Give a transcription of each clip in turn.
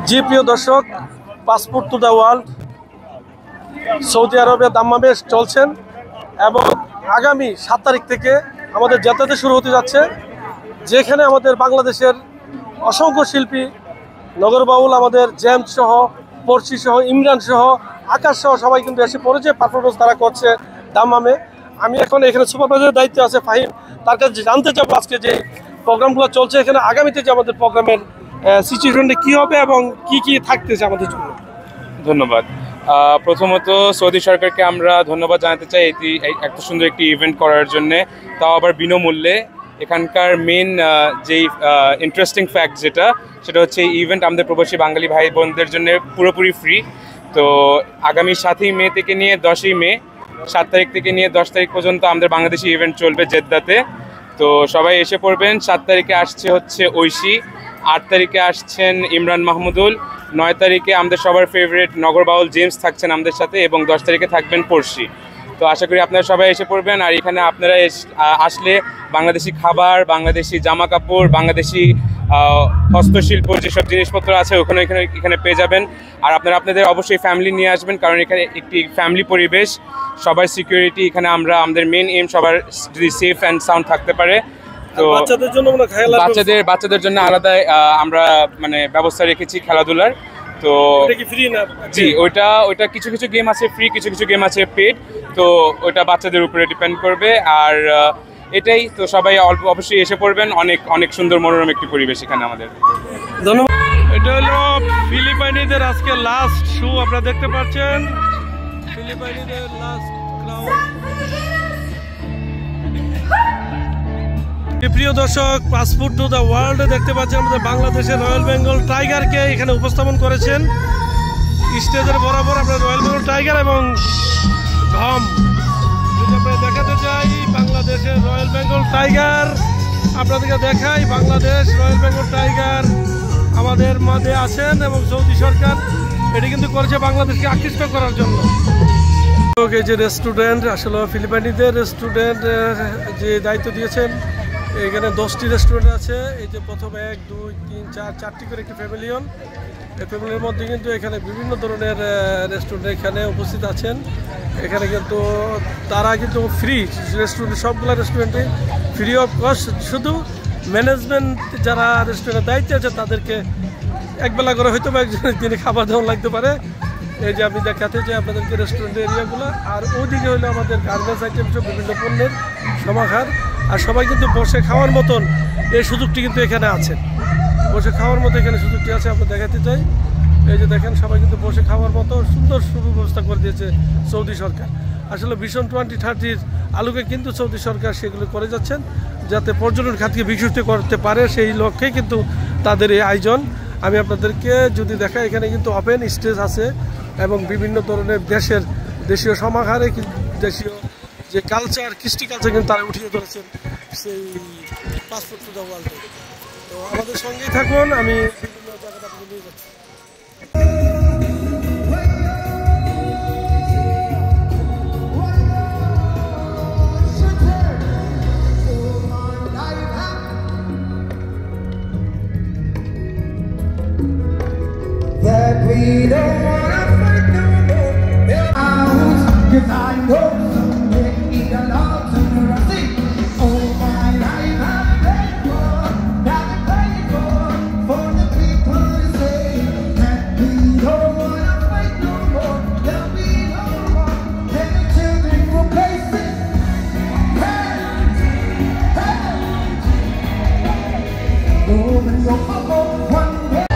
জি প্রিয় দর্শক, passport to the world Saudi আরবে দাম্মামে চলছেন এবং আগামী 7 তারিখ থেকে আমাদের যাত্রাতে শুরু হতে যাচ্ছে, যেখানে আমাদের বাংলাদেশের অসংখ্য শিল্পী নগর বাউল, আমাদের জেমস সহ, পড়শি সহ, ইমরান সহ, আকাশ সহ সবাই কিন্তু এসে পড়েছে। পারফরমেন্স তারা করছে দাম্মামে। আমি এখন এখানে সুপারভাইজারের দায়িত্বে আছে ফাহিম, তার কাছে জানতে চাবো আজকে যে প্রোগ্রামগুলো চলছে এখানে, আগামীতে যে আমাদের প্রোগ্রামের সিচুয়েশনটা কী হবে এবং কি কি থাকতেছে আমাদের জন্য। ধন্যবাদ। প্রথমত সৌদি সরকারকে আমরা ধন্যবাদ জানাতে চাই এত সুন্দর একটি ইভেন্ট করার জন্যে, তাও আবার বিনামূল্যে। এখানকার মেন যেই ইন্টারেস্টিং ফ্যাক্ট সেটা হচ্ছে এই ইভেন্ট আমাদের প্রবাসী বাঙালি ভাই বোনদের জন্য পুরোপুরি ফ্রি। তো আগামী 7ই মে থেকে নিয়ে 10ই মে, 7 তারিখ থেকে নিয়ে 10 তারিখ পর্যন্ত আমাদের বাংলাদেশি ইভেন্ট চলবে জেদ্দাতে। তো সবাই এসে পড়বেন। 7 তারিখে আসছে হচ্ছে ঐশী, 8 তারিখে আসছেন ইমরান মাহমুদুল, 9 তারিখে আমাদের সবার ফেভারিট নগর বাউল জেমস থাকছেন আমাদের সাথে, এবং 10 তারিখে থাকবেন পড়শি। তো আশা করি আপনারা সবাই এসে পড়বেন। আর এখানে আপনারা আসলে বাংলাদেশি খাবার, বাংলাদেশি জামা কাপড়, বাংলাদেশি হস্তশিল্প যেসব জিনিসপত্র আছে এখানে পেয়ে যাবেন। আর আপনারা আপনাদের অবশ্যই ফ্যামিলি নিয়ে আসবেন, কারণ এখানে একটি ফ্যামিলি পরিবেশ। সবার সিকিউরিটি এখানে আমাদের মেন এম সবার যদি সেফ অ্যান্ড সাউন্ড থাকতে পারে। তো বাচ্চাদের জন্য আলাদা আমরা মানে ব্যবস্থা রেখেছি খেলাধুলার। তো জি, ওইটা কিছু কিছু গেম আছে ফ্রি, কিছু কিছু গেম আছে পেড। তো ওইটা বাচ্চাদের উপরে ডিপেন্ড করবে। আর এটাই তো, সবাই অবশ্যই এসে পড়বেন। অনেক অনেক সুন্দর মনোরম একটি পরিবেশ এখানে আমাদের। ধন্যবাদ। এটা হলো ফিলিপাইনিদের আজকে লাস্ট শো, আপনারা দেখতে পাচ্ছেন ফিলিপাইনিদের লাস্ট ক্রাউন। প্রিয় দর্শক, পাসপোর্ট টু দ্য ওয়ার্ল্ডে দেখতে পাচ্ছেন আমাদের বাংলাদেশের রয়্যাল বেঙ্গল টাইগারকে এখানে উপস্থাপন করেছেন স্টেজের বরাবর। আপনার রয়্যাল বেঙ্গল টাইগার এবং ঘম যদি আপনারা দেখাতে চাই, বাংলাদেশের রয়্যাল বেঙ্গল টাইগার আপনাদেরকে দেখাই। বাংলাদেশ রয়্যাল বেঙ্গল টাইগার আমাদের মাঝে আছেন এবং সৌদি সরকার এটি কিন্তু করেছে বাংলাদেশকে আকৃষ্ট করার জন্য। এই যে রেস্টুরেন্ট, আসলে ফিলিপাইনিদের রেস্টুরেন্ট যে দায়িত্ব দিয়েছেন, এখানে 10টি রেস্টুরেন্ট আছে। এই যে প্রথম 1, 2, 3, 4, 4টি করে একটি প্যাভিলিয়ন। এই প্যাভিলিয়নের মধ্যে কিন্তু এখানে বিভিন্ন ধরনের রেস্টুরেন্ট এখানে উপস্থিত আছেন। এখানে কিন্তু তারা কিন্তু ফ্রি রেস্টুরেন্ট, সবগুলো রেস্টুরেন্টে ফ্রি অফ কস্ট। শুধু ম্যানেজমেন্ট যারা রেস্টুরেন্টের দায়িত্বে আছে তাদেরকে একবেলা করে হয়তো বা একজনের দিনে খাবার দাবার লাগতে পারে। এই যে আমি দেখাতে চাই আপনাদেরকে রেস্টুরেন্টের এরিয়াগুলো। আর ওইদিকে হলো আমাদের গার্মেন্টস আইটেম, বিভিন্ন পণ্যের সমাহার। আর সবাই কিন্তু বসে খাওয়ার মতন এই সুযোগটি কিন্তু এখানে আছে। বসে খাওয়ার মতো এখানে সুযোগটি আছে, আমরা দেখাতে চাই। এই যে দেখেন, সবাই কিন্তু বসে খাওয়ার মতো সুন্দর সুব্যবস্থা করে দিয়েছে সৌদি সরকার। আসলে ভিশন 2030-র আলোকে কিন্তু সৌদি সরকার সেগুলো করে যাচ্ছেন, যাতে পর্যটন খাতকে বিকশিত করতে পারে, সেই লক্ষ্যে কিন্তু তাদের এই আয়োজন। আমি আপনাদেরকে যদি দেখাই, এখানে কিন্তু ওপেন স্টেজ আছে এবং বিভিন্ন ধরনের দেশীয় সমাহারে দেশীয় যে কালচার, কৃষ্টি কালচার কিন্তু তারা উঠিয়ে ধরেছেন সেই পাসপোর্ট টু দ্য ওয়ার্ল্ডে। তো আমাদের সঙ্গেই থাকুন, আমি বিভিন্ন জায়গাটা আপনাকে নিয়ে যাচ্ছি। That we don't wanna fight no more. Cause I know someday eat a lot of mercy. Oh my life I've prayed for, that I prayed for the people to say that we don't wanna fight no more. There'll be no more, and the children will place it. Hey, hey, oh, and your mama one day.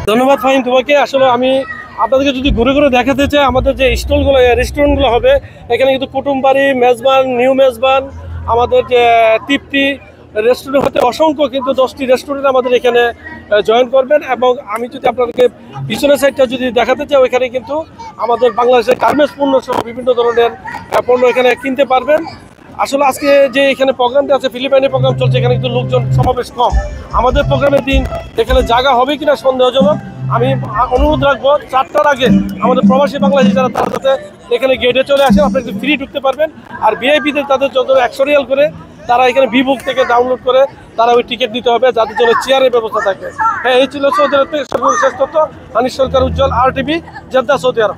ধন্যবাদ ফাহিম তোমাকে। আসলে আমি আপনাদেরকে যদি ঘুরে ঘুরে দেখাতে চাই আমাদের যে স্টলগুলো রেস্টুরেন্টগুলো হবে, এখানে কিন্তু কুটুমবাড়ি, মেজবান, নিউ মেজবান, আমাদের যে তৃপ্তি রেস্টুরেন্ট হতে অসংখ্য কিন্তু 10টি রেস্টুরেন্ট আমাদের এখানে জয়েন করবেন। এবং আমি যদি আপনাদেরকে পিছনের সাইডটা যদি দেখাতে চাই, ওইখানে কিন্তু আমাদের বাংলাদেশের গার্মেন্টস পণ্য সহ বিভিন্ন ধরনের পণ্য এখানে কিনতে পারবেন। আসলে আজকে যে এখানে প্রোগ্রামটা আছে, ফিলিপাইনের প্রোগ্রাম চলছে, এখানে কিন্তু লোকজন সমাবেশ কম। আমাদের প্রোগ্রামের দিন এখানে জায়গা হবে কিনা সন্দেহজনক। আমি অনুরোধ রাখবো 4টার আগে আমাদের প্রবাসী বাংলাদেশি যারা তারা যাতে এখানে গেটে চলে আসেন, আপনি একটু ফ্রি ঢুকতে পারবেন। আর ভিআইপিদের তাদের যত 100 রিয়াল করে তারা এখানে ভিবুক থেকে ডাউনলোড করে তারা ওই টিকিট নিতে হবে, যাদের জন্য চেয়ারের ব্যবস্থা থাকে। হ্যাঁ, এই ছিল সৌদি আরব থেকে সর্বশেষ তথ্য। আনিস সরকার, উজ্জ্বল, RTV, জেদ্দা, সৌদি আরব।